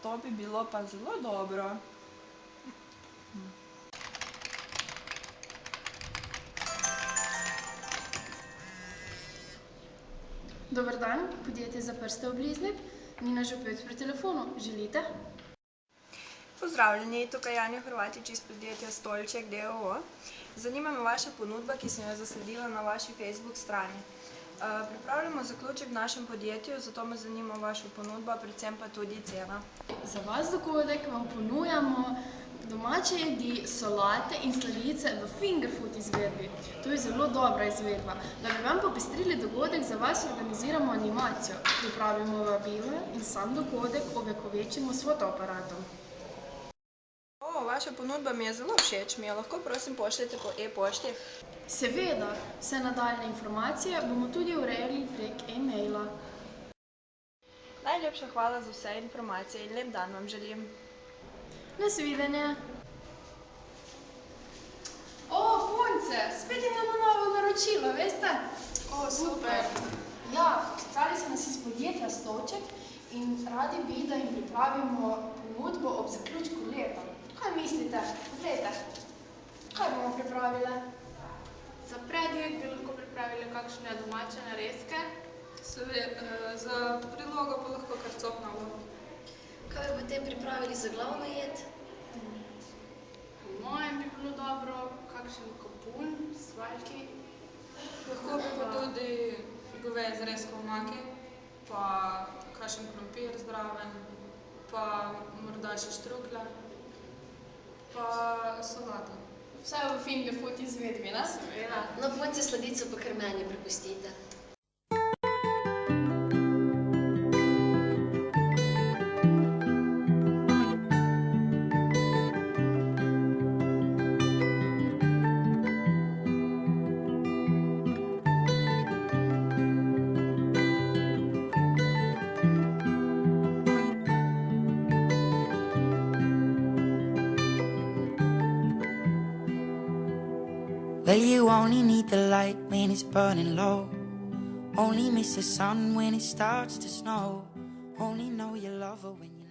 to bi bilo pa zelo dobro. Dober dan, podjetje za prste obliznik. Nina Župec pri telefonu. Želite? Pozdravljeni, tukaj Janja Hrvatič iz podjetja Stolček d.o.o. Zanima me vaša ponudba, ki sem jo zasledila na vaši Facebook strani. Pripravljamo zaključek v našem podjetju, zato me zanima vaša ponudba, predvsem pa tudi cena. Za vas dogodek vam ponujamo domače jedi, solate in sladice v finger food izvedbi. To je zelo dobra izvedba. Da bi vam popestrili dogodek, za vas organiziramo animacijo. Pripravimo vabila in sam dogodek ovekovečimo s fotoaparatom. Vaša ponudba mi je zelo všeč, mi jo lahko prosim pošljete po e-pošti? Seveda, vse nadaljne informacije bomo tudi urejali prek e-maila. Najlepša hvala za vse informacije in lep dan vam želim. Nasvidenje. Punce, spet imamo novo naročilo, veste? Super. Ja, poklicali so nas iz podjetja Stolček in radi bi, da jim pripravimo ponudbo ob zaključku leta. Kaj mislite? Poglejte, kaj bomo pripravile? Za predjed bi lahko pripravili kakšne domače narezke. Za prilogo pa lahko kar copnalo. Kaj bi potem pripravili za glavno jed? Po mojem bi bilo dobro kakšen kopun, svaljki. Lahko bi pa tudi goveje zrezke v omaki, pa kakšen krompir zraven, pa morda še štruklje, pa solata. Vse v finger food izvedbi, ne? Seveda. No, punce, sladico pa kar meni prepustite. Well, you only need the light when it's burning low. Only miss the sun when it starts to snow. Only know you love her when you